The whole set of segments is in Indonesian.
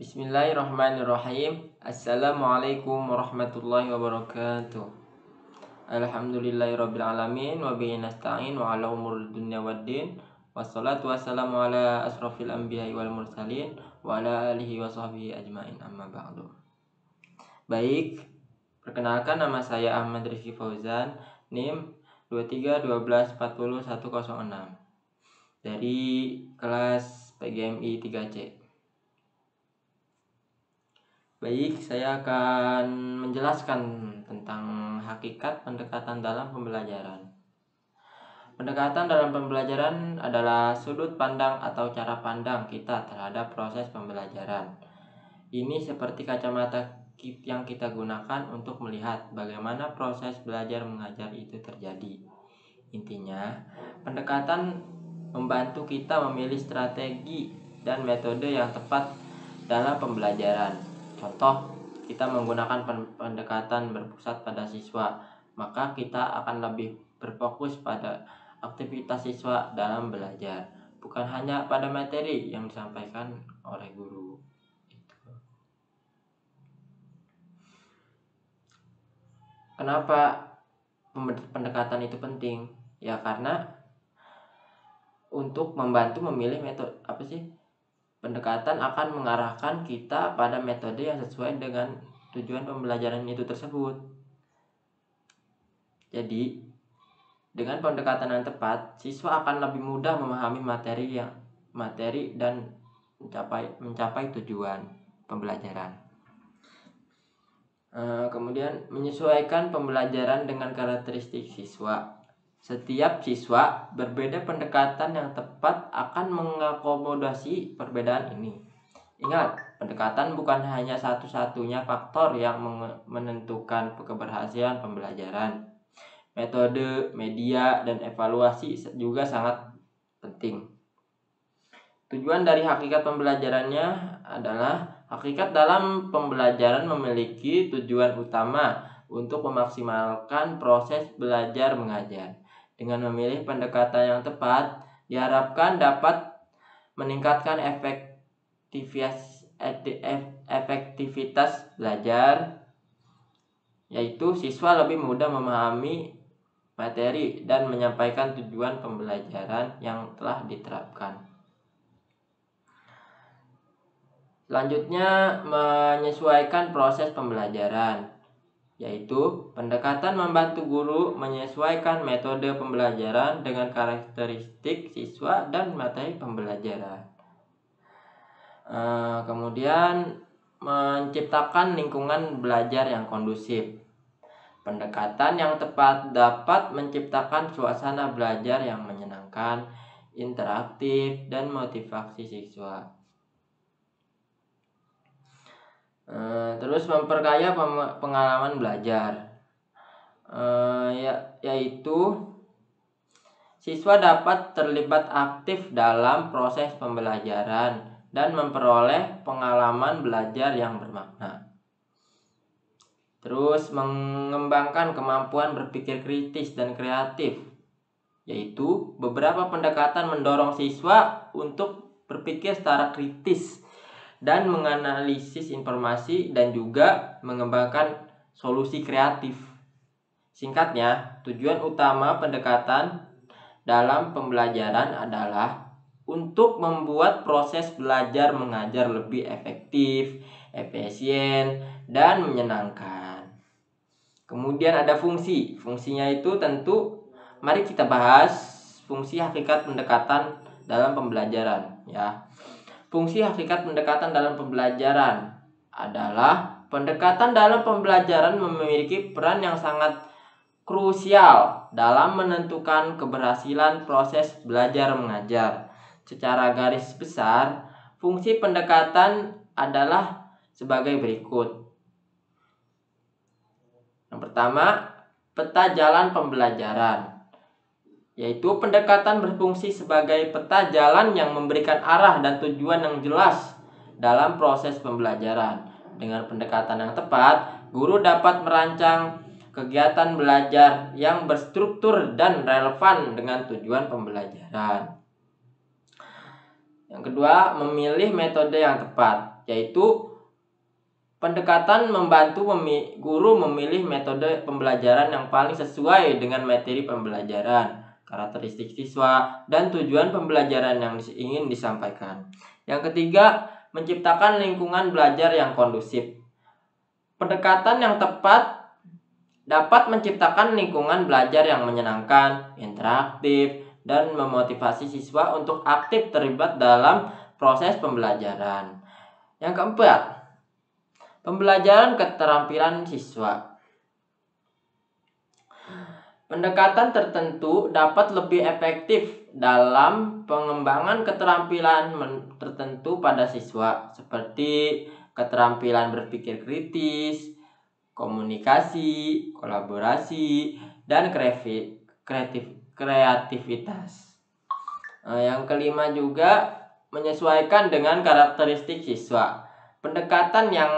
Bismillahirrahmanirrahim. Assalamualaikum warahmatullahi wabarakatuh. Alhamdulillahirabbil alamin wa bihi nasta'in wa ala umurid dunya waddin. Wassalatu wassalamu ala asrofil anbiya'i wal mursalin wa ala alihi wa sahbihi ajmain, amma ba'du. Baik, perkenalkan, nama saya Ahmad Rizky Fauzan, NIM 2312400106 dari kelas PGMI 3C. Baik, saya akan menjelaskan tentang hakikat pendekatan dalam pembelajaran. Pendekatan dalam pembelajaran adalah sudut pandang atau cara pandang kita terhadap proses pembelajaran. Ini seperti kacamata yang kita gunakan untuk melihat bagaimana proses belajar mengajar itu terjadi. Intinya, pendekatan membantu kita memilih strategi dan metode yang tepat dalam pembelajaran. Contoh, kita menggunakan pendekatan berpusat pada siswa, maka kita akan lebih berfokus pada aktivitas siswa dalam belajar, bukan hanya pada materi yang disampaikan oleh guru. Kenapa pendekatan itu penting? Ya karena untuk membantu memilih metode pendekatan akan mengarahkan kita pada metode yang sesuai dengan tujuan pembelajaran itu tersebut. Jadi, dengan pendekatan yang tepat, siswa akan lebih mudah memahami materi dan mencapai tujuan pembelajaran. Kemudian, menyesuaikan pembelajaran dengan karakteristik siswa. Setiap siswa berbeda, pendekatan yang tepat akan mengakomodasi perbedaan ini. Ingat, pendekatan bukan hanya satu-satunya faktor yang menentukan keberhasilan pembelajaran. Metode, media, dan evaluasi juga sangat penting. Tujuan dari hakikat pembelajarannya adalah hakikat dalam pembelajaran memiliki tujuan utama untuk memaksimalkan proses belajar mengajar. Dengan memilih pendekatan yang tepat, diharapkan dapat meningkatkan efektivitas belajar, yaitu siswa lebih mudah memahami materi dan menyampaikan tujuan pembelajaran yang telah diterapkan. Selanjutnya, menyesuaikan proses pembelajaran, yaitu pendekatan membantu guru menyesuaikan metode pembelajaran dengan karakteristik siswa dan materi pembelajaran. Kemudian, menciptakan lingkungan belajar yang kondusif. Pendekatan yang tepat dapat menciptakan suasana belajar yang menyenangkan, interaktif, dan motivasi siswa. Terus memperkaya pengalaman belajar, yaitu siswa dapat terlibat aktif dalam proses pembelajaran dan memperoleh pengalaman belajar yang bermakna. Terus mengembangkan kemampuan berpikir kritis dan kreatif, yaitu beberapa pendekatan mendorong siswa untuk berpikir secara kritis dan menganalisis informasi dan juga mengembangkan solusi kreatif. Singkatnya, tujuan utama pendekatan dalam pembelajaran adalah untuk membuat proses belajar mengajar lebih efektif, efisien, dan menyenangkan. Kemudian ada fungsi. Fungsinya itu tentu mari kita bahas fungsi hakikat pendekatan dalam pembelajaran, ya. Fungsi hakikat pendekatan dalam pembelajaran adalah pendekatan dalam pembelajaran memiliki peran yang sangat krusial dalam menentukan keberhasilan proses belajar mengajar. Secara garis besar, fungsi pendekatan adalah sebagai berikut. Yang pertama, peta jalan pembelajaran, yaitu pendekatan berfungsi sebagai peta jalan yang memberikan arah dan tujuan yang jelas dalam proses pembelajaran. Dengan pendekatan yang tepat, guru dapat merancang kegiatan belajar yang berstruktur dan relevan dengan tujuan pembelajaran. Yang kedua, memilih metode yang tepat, yaitu pendekatan membantu guru memilih metode pembelajaran yang paling sesuai dengan materi pembelajaran, karakteristik siswa, dan tujuan pembelajaran yang ingin disampaikan. Yang ketiga, menciptakan lingkungan belajar yang kondusif. Pendekatan yang tepat dapat menciptakan lingkungan belajar yang menyenangkan, interaktif, dan memotivasi siswa untuk aktif terlibat dalam proses pembelajaran. Yang keempat, pembelajaran keterampilan siswa. Pendekatan tertentu dapat lebih efektif dalam pengembangan keterampilan tertentu pada siswa, seperti keterampilan berpikir kritis, komunikasi, kolaborasi, dan kreativitas. Yang kelima juga menyesuaikan dengan karakteristik siswa. Pendekatan yang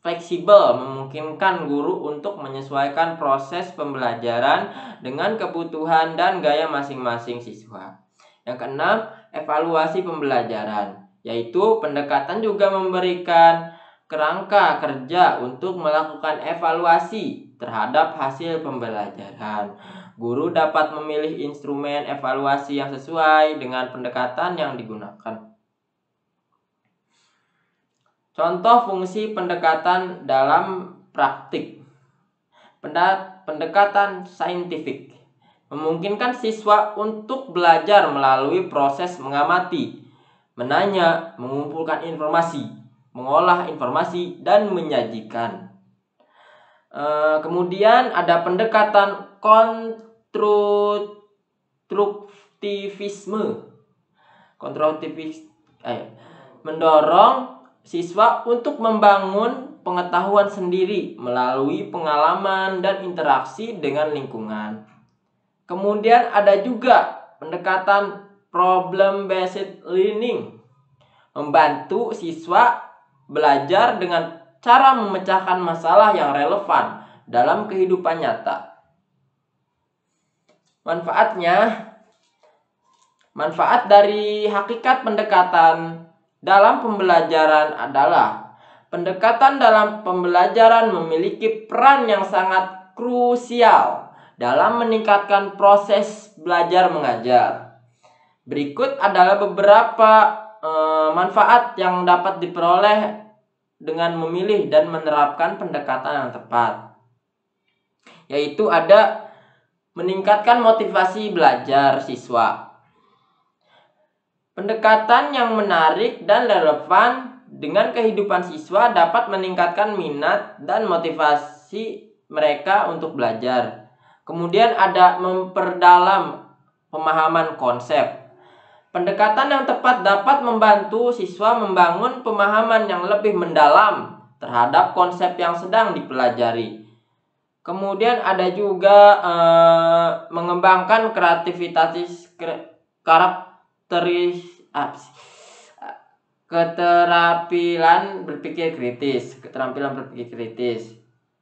fleksibel memungkinkan guru untuk menyesuaikan proses pembelajaran dengan kebutuhan dan gaya masing-masing siswa. Yang keenam, evaluasi pembelajaran, yaitu pendekatan juga memberikan kerangka kerja untuk melakukan evaluasi terhadap hasil pembelajaran. Guru dapat memilih instrumen evaluasi yang sesuai dengan pendekatan yang digunakan. Contoh fungsi pendekatan dalam praktik. Pendekatan saintifik memungkinkan siswa untuk belajar melalui proses mengamati, menanya, mengumpulkan informasi, mengolah informasi, dan menyajikan. Kemudian ada pendekatan konstruktivisme. Mendorong siswa untuk membangun pengetahuan sendiri melalui pengalaman dan interaksi dengan lingkungan. Kemudian ada juga pendekatan problem based learning, membantu siswa belajar dengan cara memecahkan masalah yang relevan dalam kehidupan nyata. Manfaat dari hakikat pendekatan dalam pembelajaran adalah pendekatan dalam pembelajaran memiliki peran yang sangat krusial dalam meningkatkan proses belajar mengajar. Berikut adalah beberapa manfaat yang dapat diperoleh dengan memilih dan menerapkan pendekatan yang tepat. Yaitu ada meningkatkan motivasi belajar siswa. Pendekatan yang menarik dan relevan dengan kehidupan siswa dapat meningkatkan minat dan motivasi mereka untuk belajar. Kemudian ada memperdalam pemahaman konsep. Pendekatan yang tepat dapat membantu siswa membangun pemahaman yang lebih mendalam terhadap konsep yang sedang dipelajari. Kemudian ada juga mengembangkan keterampilan berpikir kritis.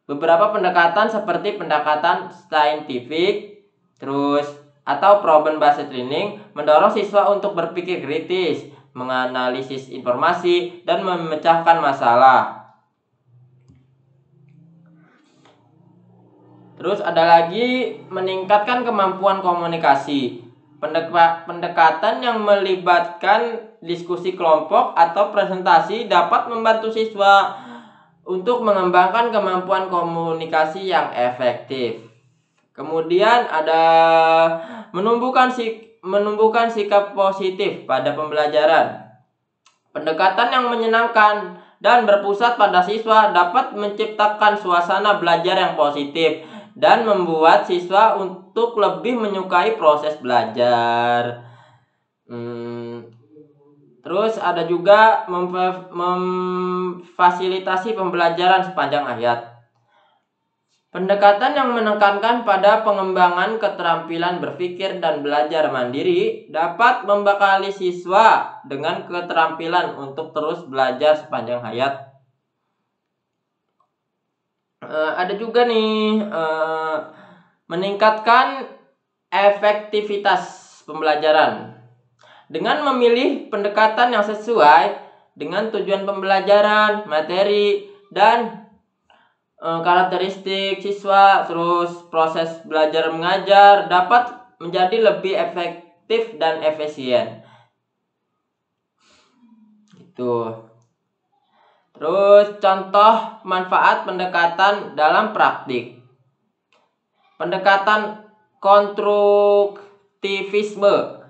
Beberapa pendekatan seperti pendekatan saintifik, atau problem based learning mendorong siswa untuk berpikir kritis, menganalisis informasi, dan memecahkan masalah. Terus ada lagi meningkatkan kemampuan komunikasi. Pendekatan yang melibatkan diskusi kelompok atau presentasi dapat membantu siswa untuk mengembangkan kemampuan komunikasi yang efektif. Kemudian ada menumbuhkan sikap positif pada pembelajaran. Pendekatan yang menyenangkan dan berpusat pada siswa dapat menciptakan suasana belajar yang positif dan membuat siswa untuk lebih menyukai proses belajar. Terus ada juga memfasilitasi pembelajaran sepanjang hayat. Pendekatan yang menekankan pada pengembangan keterampilan berpikir dan belajar mandiri dapat membekali siswa dengan keterampilan untuk terus belajar sepanjang hayat. Ada juga nih meningkatkan efektivitas pembelajaran. dengan memilih pendekatan yang sesuai dengan tujuan pembelajaran, materi, dan karakteristik siswa, terus proses belajar mengajar dapat menjadi lebih efektif dan efisien. Gitu. Terus contoh manfaat pendekatan dalam praktik. Pendekatan konstruktivisme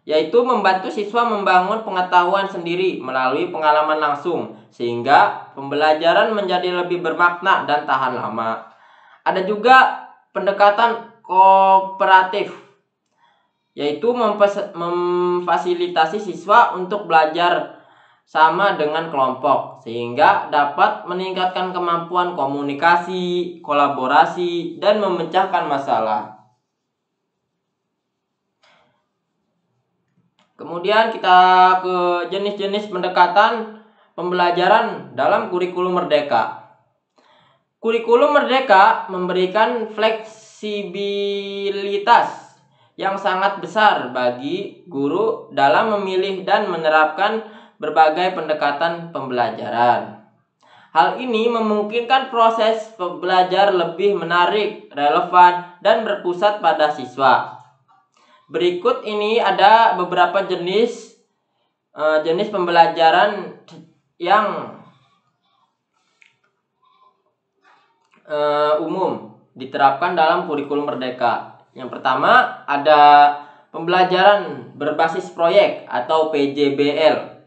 yaitu membantu siswa membangun pengetahuan sendiri melalui pengalaman langsung sehingga pembelajaran menjadi lebih bermakna dan tahan lama. Ada juga pendekatan kooperatif yaitu memfasilitasi siswa untuk belajar sama dengan kelompok sehingga dapat meningkatkan kemampuan komunikasi, kolaborasi, dan memecahkan masalah. Kemudian kita ke jenis-jenis pendekatan pembelajaran dalam kurikulum merdeka. Kurikulum merdeka memberikan fleksibilitas yang sangat besar bagi guru dalam memilih dan menerapkan berbagai pendekatan pembelajaran. Hal ini memungkinkan proses belajar lebih menarik, relevan, dan berpusat pada siswa. Berikut ini ada beberapa jenis pembelajaran yang umum diterapkan dalam kurikulum merdeka. Yang pertama ada pembelajaran berbasis proyek atau PJBL.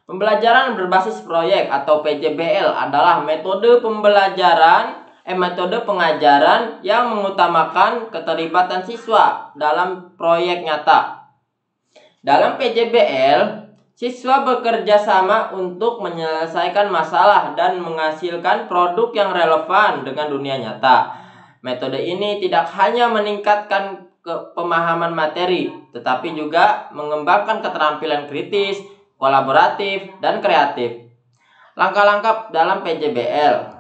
Pembelajaran berbasis proyek atau PJBL adalah metode pengajaran yang mengutamakan keterlibatan siswa dalam proyek nyata. Dalam PJBL, siswa bekerja sama untuk menyelesaikan masalah dan menghasilkan produk yang relevan dengan dunia nyata. Metode ini tidak hanya meningkatkan pemahaman materi, tetapi juga mengembangkan keterampilan kritis, kolaboratif, dan kreatif. Langkah-langkah dalam PJBL.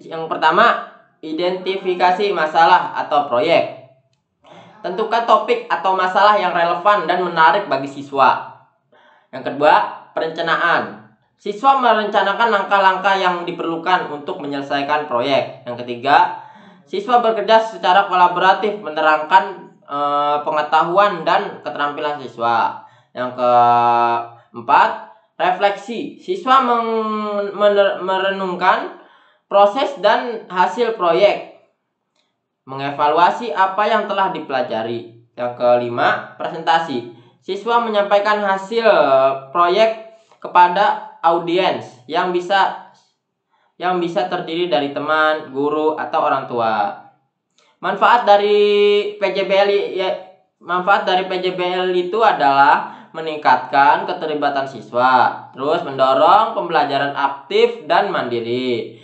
Yang pertama, identifikasi masalah atau proyek. Tentukan topik atau masalah yang relevan dan menarik bagi siswa. Yang kedua, perencanaan. Siswa merencanakan langkah-langkah yang diperlukan untuk menyelesaikan proyek. Yang ketiga, siswa bekerja secara kolaboratif menerangkan pengetahuan dan keterampilan siswa. Yang keempat, refleksi. Siswa merenungkan proses dan hasil proyek, mengevaluasi apa yang telah dipelajari. Yang kelima, presentasi. Siswa menyampaikan hasil proyek kepada audiens yang bisa terdiri dari teman, guru, atau orang tua. Manfaat dari PJBL itu adalah meningkatkan keterlibatan siswa, terus mendorong pembelajaran aktif dan mandiri,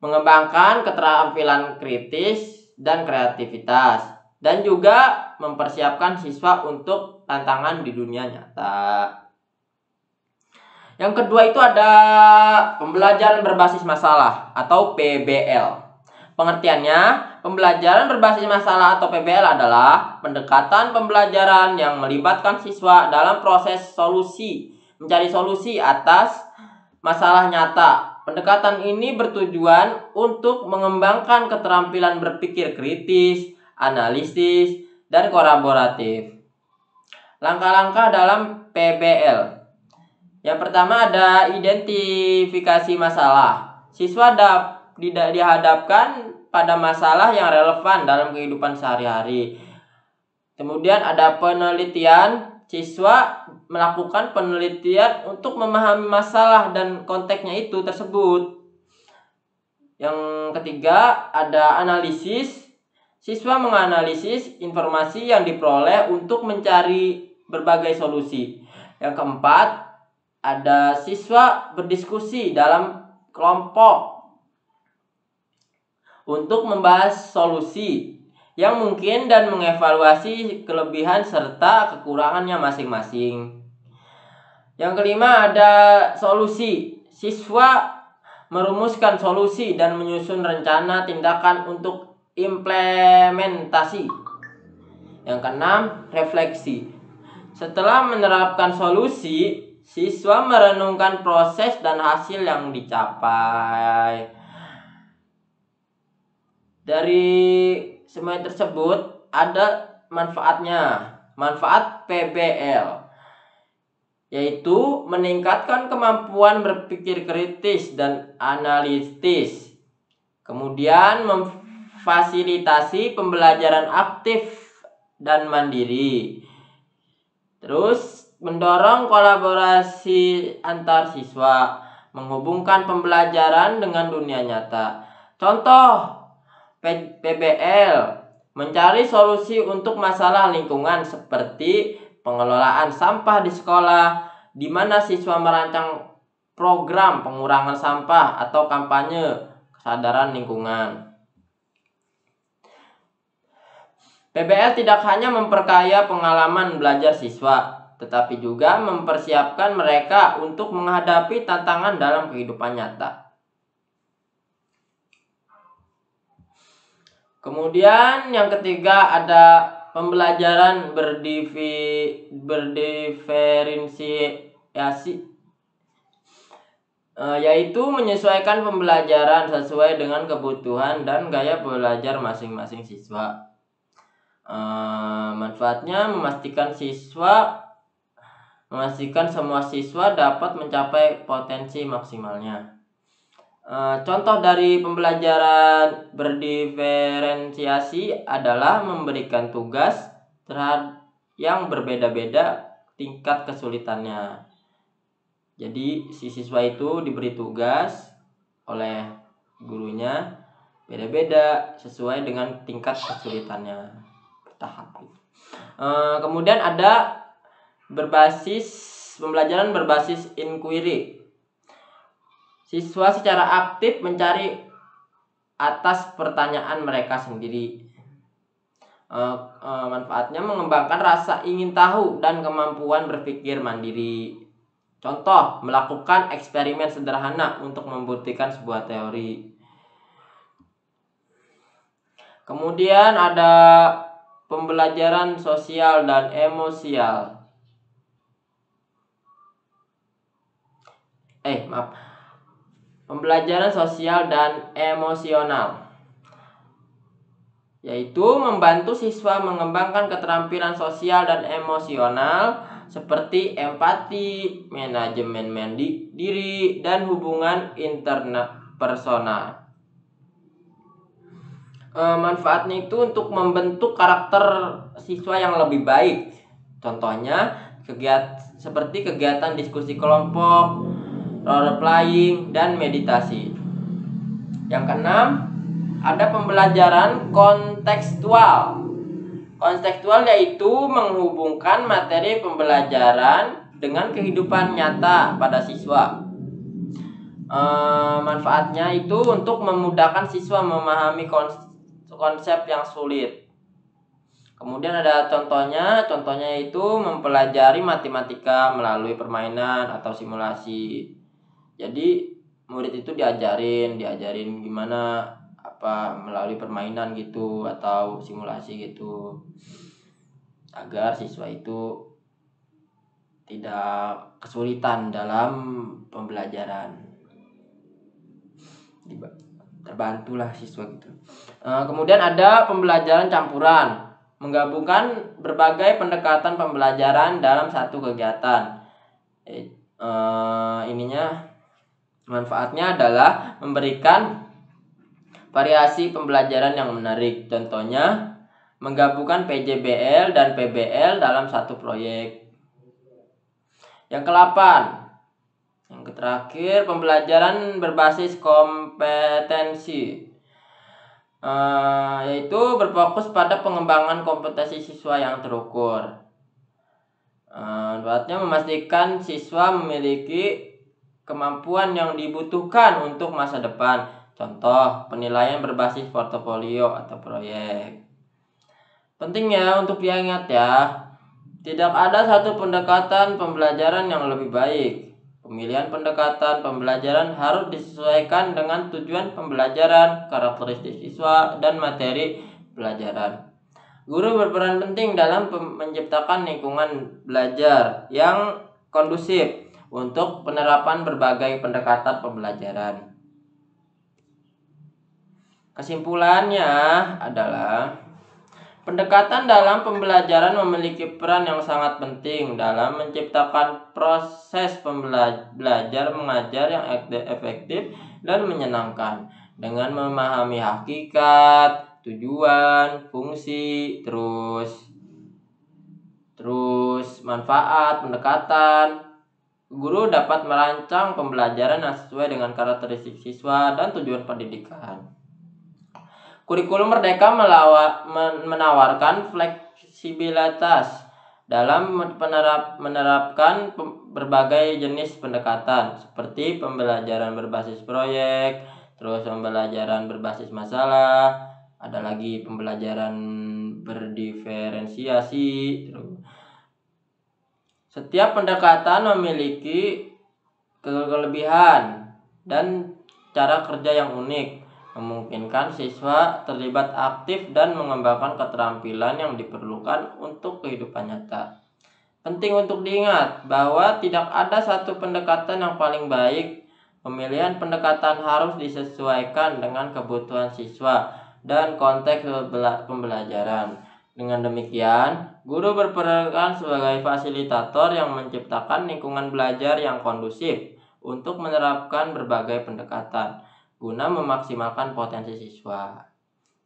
mengembangkan keterampilan kritis dan kreativitas, dan juga mempersiapkan siswa untuk tantangan di dunia nyata. Yang kedua itu ada pembelajaran berbasis masalah atau PBL. Pengertiannya, pembelajaran berbasis masalah atau PBL adalah pendekatan pembelajaran yang melibatkan siswa dalam proses mencari solusi atas masalah nyata. Pendekatan ini bertujuan untuk mengembangkan keterampilan berpikir kritis, analisis, dan kolaboratif. Langkah-langkah dalam PBL. Yang pertama ada identifikasi masalah. Siswa dihadapkan pada masalah yang relevan dalam kehidupan sehari-hari. Kemudian ada penelitian. Siswa melakukan penelitian untuk memahami masalah dan konteksnya itu tersebut. Yang ketiga ada analisis. Siswa menganalisis informasi yang diperoleh untuk mencari berbagai solusi. Yang keempat ada siswa berdiskusi dalam kelompok untuk membahas solusi yang mungkin dan mengevaluasi kelebihan serta kekurangannya masing-masing. Yang kelima ada solusi. Siswa merumuskan solusi dan menyusun rencana tindakan untuk implementasi. Yang keenam, refleksi. Setelah menerapkan solusi, siswa merenungkan proses dan hasil yang dicapai. Dari semua tersebut ada manfaatnya. Manfaat PBL yaitu meningkatkan kemampuan berpikir kritis dan analitis. Kemudian memfasilitasi pembelajaran aktif dan mandiri. Terus mendorong kolaborasi antar siswa, menghubungkan pembelajaran dengan dunia nyata. Contoh PBL mencari solusi untuk masalah lingkungan seperti pengelolaan sampah di sekolah, di mana siswa merancang program pengurangan sampah atau kampanye kesadaran lingkungan. PBL tidak hanya memperkaya pengalaman belajar siswa, tetapi juga mempersiapkan mereka untuk menghadapi tantangan dalam kehidupan nyata. Kemudian yang ketiga ada pembelajaran berdiferensiasi, yaitu menyesuaikan pembelajaran sesuai dengan kebutuhan dan gaya belajar masing-masing siswa. Manfaatnya memastikan semua siswa dapat mencapai potensi maksimalnya. Contoh dari pembelajaran berdiferensiasi adalah memberikan tugas terhadap yang berbeda-beda tingkat kesulitannya. Jadi si siswa itu diberi tugas oleh gurunya beda-beda sesuai dengan tingkat kesulitannya, bertahap. Kemudian ada pembelajaran berbasis inquiry. Siswa secara aktif mencari atas pertanyaan mereka sendiri. Manfaatnya mengembangkan rasa ingin tahu dan kemampuan berpikir mandiri. Contoh, melakukan eksperimen sederhana untuk membuktikan sebuah teori. Kemudian ada pembelajaran sosial dan emosial. Pembelajaran sosial dan emosional, yaitu membantu siswa mengembangkan keterampilan sosial dan emosional seperti empati, manajemen diri, dan hubungan interpersonal. Manfaatnya itu untuk membentuk karakter siswa yang lebih baik. Contohnya seperti kegiatan diskusi kelompok, role playing, dan meditasi. Yang keenam, ada pembelajaran kontekstual. Kontekstual yaitu menghubungkan materi pembelajaran dengan kehidupan nyata pada siswa. Manfaatnya itu untuk memudahkan siswa memahami konsep yang sulit. Kemudian ada contohnya itu mempelajari matematika melalui permainan atau simulasi. Jadi murid itu diajarin gimana melalui permainan gitu atau simulasi gitu, agar siswa itu tidak kesulitan dalam pembelajaran, terbantulah siswa gitu. Kemudian ada pembelajaran campuran, menggabungkan berbagai pendekatan pembelajaran dalam satu kegiatan. Manfaatnya adalah memberikan variasi pembelajaran yang menarik. Contohnya menggabungkan PJBL dan PBL dalam satu proyek. Yang terakhir pembelajaran berbasis kompetensi, yaitu berfokus pada pengembangan kompetensi siswa yang terukur. Manfaatnya memastikan siswa memiliki kemampuan yang dibutuhkan untuk masa depan. Contoh, penilaian berbasis portofolio atau proyek. Pentingnya untuk diingat ya, tidak ada satu pendekatan pembelajaran yang lebih baik. Pemilihan pendekatan pembelajaran harus disesuaikan dengan tujuan pembelajaran, karakteristik siswa, dan materi pelajaran. Guru berperan penting dalam menciptakan lingkungan belajar yang kondusif untuk penerapan berbagai pendekatan pembelajaran. Kesimpulannya adalah pendekatan dalam pembelajaran memiliki peran yang sangat penting dalam menciptakan proses belajar mengajar yang efektif dan menyenangkan dengan memahami hakikat, tujuan, fungsi, terus manfaat pendekatan. Guru dapat merancang pembelajaran yang sesuai dengan karakteristik siswa dan tujuan pendidikan. Kurikulum Merdeka menawarkan fleksibilitas dalam menerapkan berbagai jenis pendekatan seperti pembelajaran berbasis proyek, terus pembelajaran berbasis masalah, ada lagi pembelajaran berdiferensiasi. Setiap pendekatan memiliki kelebihan dan cara kerja yang unik, memungkinkan siswa terlibat aktif dan mengembangkan keterampilan yang diperlukan untuk kehidupan nyata. Penting untuk diingat bahwa tidak ada satu pendekatan yang paling baik. Pemilihan pendekatan harus disesuaikan dengan kebutuhan siswa dan konteks pembelajaran. Dengan demikian, guru berperan sebagai fasilitator yang menciptakan lingkungan belajar yang kondusif untuk menerapkan berbagai pendekatan guna memaksimalkan potensi siswa.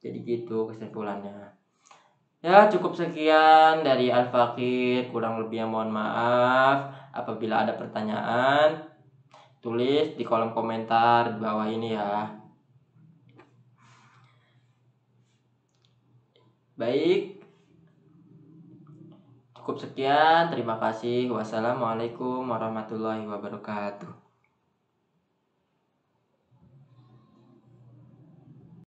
Jadi gitu kesimpulannya. Ya, cukup sekian dari Al-Fakir, kurang lebihnya mohon maaf. Apabila ada pertanyaan, tulis di kolom komentar di bawah ini ya. Baik, cukup sekian. Terima kasih. Wassalamualaikum warahmatullahi wabarakatuh.